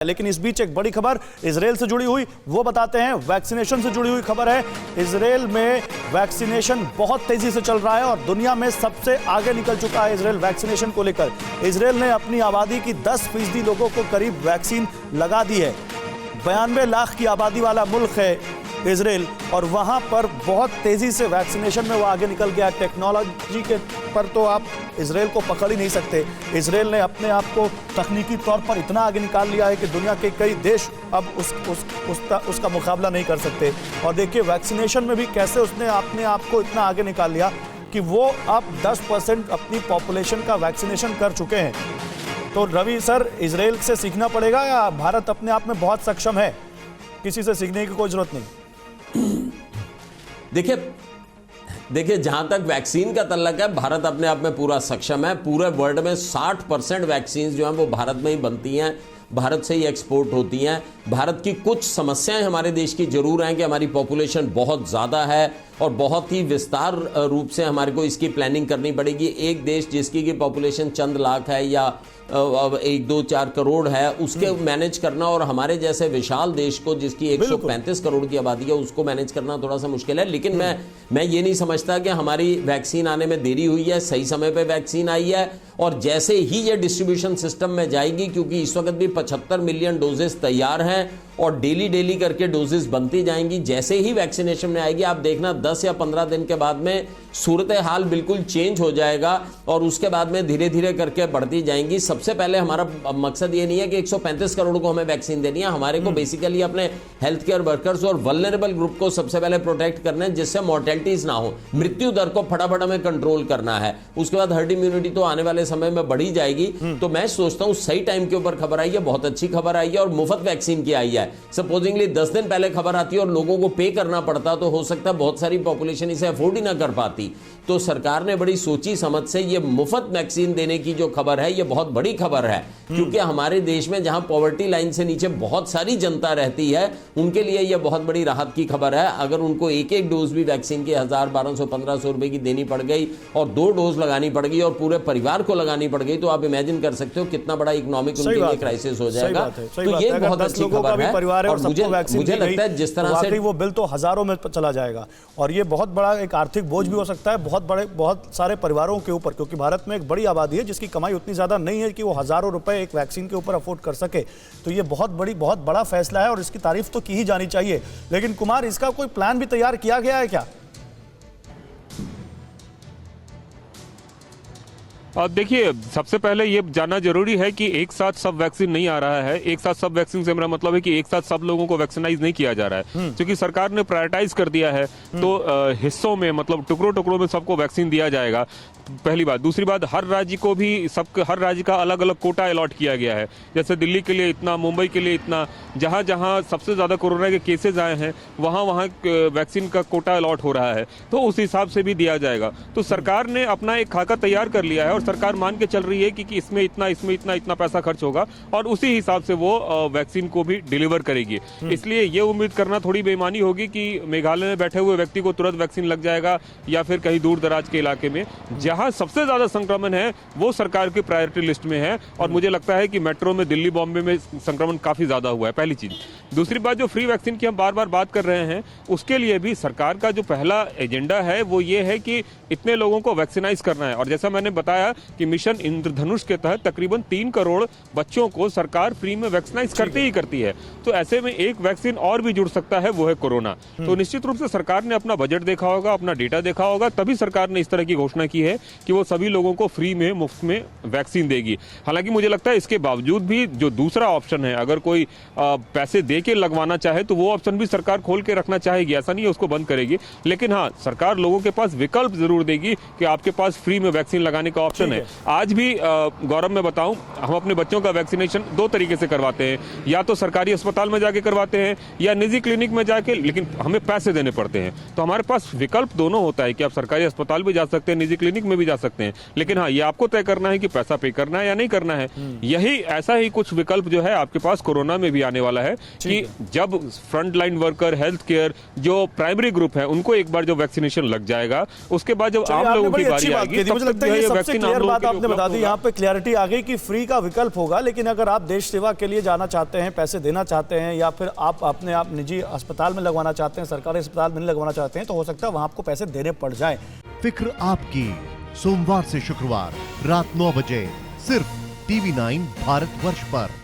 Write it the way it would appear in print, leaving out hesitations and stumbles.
लेकिन इस बीच एक बड़ी खबर इजराइल से जुड़ी हुई वो बताते हैं। वैक्सीनेशन से जुड़ी हुई खबर है। इजराइल में वैक्सीनेशन बहुत तेजी से चल रहा है और दुनिया में सबसे आगे निकल चुका है इजराइल वैक्सीनेशन को लेकर। इजराइल ने अपनी आबादी की 10% लोगों को करीब वैक्सीन लगा दी है। 92 लाख की आबादी वाला मुल्क है इजराइल और वहां पर बहुत तेजी से वैक्सीनेशन में वो आगे निकल गया। टेक्नोलॉजी के पर तो आप इजराइल को पकड़ ही नहीं सकते। इजराइल ने अपने आप को तकनीकी तौर पर इतना आगे निकाल लिया है कि दुनिया के कई देश अब उसका मुकाबला नहीं कर सकते। और देखिए वैक्सीनेशन में भी कैसे उसने अपने आप को इतना आगे निकाल लिया कि वो अब 10% अपनी पॉपुलेशन का वैक्सीनेशन कर चुके हैं। तो रवि सर, इजराइल से सीखना पड़ेगा या भारत अपने आप में बहुत सक्षम है, किसी से सीखने की कोई जरूरत नहीं? देखिए जहां तक वैक्सीन का तल्लक है, भारत अपने आप में पूरा सक्षम है। पूरे वर्ल्ड में 60% वैक्सीन जो हैं वो भारत में ही बनती हैं, भारत से ही एक्सपोर्ट होती हैं। भारत की कुछ समस्याएं हमारे देश की जरूर हैं कि हमारी पॉपुलेशन बहुत ज़्यादा है और बहुत ही विस्तार रूप से हमारे को इसकी प्लानिंग करनी पड़ेगी। एक देश जिसकी की पॉपुलेशन चंद लाख है या 1-2-4 करोड़ है, उसके मैनेज करना और हमारे जैसे विशाल देश को जिसकी 135 करोड़ की आबादी है उसको मैनेज करना थोड़ा सा मुश्किल है। लेकिन मैं ये नहीं समझता कि हमारी वैक्सीन आने में देरी हुई है। सही समय पे वैक्सीन आई है और जैसे ही ये डिस्ट्रीब्यूशन सिस्टम में जाएगी, क्योंकि इस वक्त भी 75 मिलियन डोजेस तैयार हैं और डेली करके डोजेस बनती जाएंगी। जैसे ही वैक्सीनेशन में आएगी, आप देखना 10 या 15 दिन के बाद में सूरत हाल बिल्कुल चेंज हो जाएगा और उसके बाद में धीरे धीरे करके बढ़ती जाएंगी। सबसे पहले हमारा मकसद ये नहीं है कि 135 करोड़ को हमें वैक्सीन देनी है। हमारे को बेसिकली अपने हेल्थ केयर वर्कर्स और वल्नरेबल ग्रुप को सबसे पहले प्रोटेक्ट करना है, जिससे मॉर्टेलिटीज ना हो, मृत्यु दर को फटाफट हमें कंट्रोल करना है। उसके बाद हर्ड इम्यूनिटी तो आने वाले समय में बढ़ी जाएगी। तो मैं सोचता हूं सही टाइम के ऊपर खबर आई है, बहुत अच्छी खबर आई है और मुफ्त वैक्सीन की आई है। सपोजिंगली 10 दिन पहले खबर आती है और लोगों को पे करना पड़ता, तो हो सकता है बहुत सारी पॉपुलेशन इसे अफोर्ड ही ना कर पाती। तो सरकार ने बड़ी सोची समझ से ये मुफ्त वैक्सीन देने की जो खबर है, ये बहुत बड़ी खबर है। क्योंकि हमारे देश में जहां पॉवर्टी लाइन से नीचे बहुत सारी जनता रहती है, उनके लिए यह बहुत बड़ी राहत की खबर है। अगर उनको एक डोज भी वैक्सीन की 1000, 1200, 1500 रुपए की देनी पड़ गई और 2 डोज लगानी पड़ गई और पूरे परिवार को लगानी पड़ गई, तो आप इमेजिन कर सकते हो कितना बड़ा इकोनॉमिक उनके लिए क्राइसिस हो जाएगा। तो ये बहुत अच्छी खबर है और मुझे लगता है जिस तरह से वो बिल तो हजारों में चला जाएगा और ये बहुत बड़ा एक आर्थिक बोझ भी हो सकता है बहुत सारे परिवारों के ऊपर, क्योंकि भारत में एक बड़ी आबादी है जिसकी कमाई उतनी ज्यादा नहीं है कि वो हजारों रुपए एक वैक्सीन के ऊपर अफोर्ड कर सके। तो ये बहुत बड़ा फैसला है और इसकी तारीफ तो की ही जानी चाहिए। लेकिन कुमार, इसका कोई प्लान भी तैयार किया गया है क्या? अब देखिए, सबसे पहले ये जानना जरूरी है कि एक साथ सब वैक्सीन नहीं आ रहा है। एक साथ सब वैक्सीन से मेरा मतलब है कि एक साथ सब लोगों को वैक्सीनाइज नहीं किया जा रहा है, क्योंकि सरकार ने प्रायोरिटाइज कर दिया है। तो हिस्सों में, मतलब टुकड़ों में सबको वैक्सीन दिया जाएगा, पहली बात। दूसरी बात, हर राज्य को भी हर राज्य का अलग अलग कोटा अलॉट किया गया है। जैसे दिल्ली के लिए इतना, मुंबई के लिए इतना, जहां जहां सबसे ज्यादा कोरोना के केसेस आए हैं वहां वैक्सीन का कोटा अलॉट हो रहा है, तो उस हिसाब से भी दिया जाएगा। तो सरकार ने अपना एक खाका तैयार कर लिया है और सरकार मान के चल रही है कि इसमें इतना पैसा खर्च होगा और उसी हिसाब से वो वैक्सीन को भी डिलीवर करेगी। इसलिए ये उम्मीद करना थोड़ी बेईमानी होगी कि मेघालय में बैठे हुए व्यक्ति को तुरंत वैक्सीन लग जाएगा या फिर कहीं दूर दराज के इलाके में जहां सबसे ज्यादा संक्रमण है वो सरकार की प्रायोरिटी लिस्ट में है। और मुझे लगता है कि मेट्रो में, दिल्ली, बॉम्बे में संक्रमण काफी ज्यादा हुआ है, पहली चीज। दूसरी बात, जो फ्री वैक्सीन की हम बार बार बात कर रहे हैं, उसके लिए भी सरकार का जो पहला एजेंडा है वो ये है कि इतने लोगों को वैक्सीनाइज करना है। और जैसा मैंने बताया कि मिशन इंद्रधनुष के तहत तकरीबन 3 करोड़ बच्चों को सरकार फ्री में वैक्सीनाइज करती है। तो ऐसे में एक वैक्सीन और भी जुड़ सकता है, वो है कोरोना। तो निश्चित रूप से सरकार ने अपना बजट देखा होगा, अपना डेटा देखा होगा, तभी सरकार ने इस तरह की घोषणा की है कि वो सभी लोगों को फ्री में, मुफ्त में वैक्सीन देगी। हालांकि मुझे लगता है इसके बावजूद भी जो दूसरा ऑप्शन है, अगर कोई पैसे दे के लगवाना चाहे तो वो ऑप्शन भी सरकार खोल के रखना चाहेगी। ऐसा नहीं है उसको बंद करेगी, लेकिन हाँ, सरकार लोगों के पास विकल्प जरूर देगी कि आपके पास फ्री में वैक्सीन लगाने का ऑप्शन है। आज भी गौरव मैं बताऊं, हम अपने बच्चों का वैक्सीनेशन 2 तरीके से करवाते हैं, या तो सरकारी अस्पताल में जाके करवाते हैं या निजी क्लिनिक में जाके, लेकिन हमें पैसे देने पड़ते हैं। तो हमारे पास विकल्प दोनों होता है कि आप सरकारी अस्पताल भी जा सकते हैं, निजी क्लिनिक में भी जा सकते हैं। लेकिन हाँ, ये आपको तय करना है कि पैसा पे करना है या नहीं करना है। यही ऐसा ही कुछ विकल्प जो है आपके पास कोरोना में भी आने वाला है कि जब front line worker, health care, जो प्राइमरी ग्रुप है, उनको एक बार जो वैक्सीनेशन लग जाएगा, उसके बाद जब आम लोगों की बारी आएगी, तब तक ये वैक्सीन क्लियर लोगों बात के लिए आपने बता उपलब्ध दी, होगा। यहाँ पे क्लैरिटी आ गई कि फ्री का विकल्प होगा, लेकिन अगर आप देश सेवा के लिए जाना चाहते हैं, पैसे देना चाहते हैं, या फिर आप अपने आप निजी अस्पताल में लगवाना चाहते हैं, सरकारी अस्पताल में नहीं लगवाना चाहते हैं, तो हो सकता है वहां आपको पैसे देने पड़ जाए। फिक्र आपकी, सोमवार से शुक्रवार रात 9 बजे सिर्फ TV9 भारतवर्ष पर।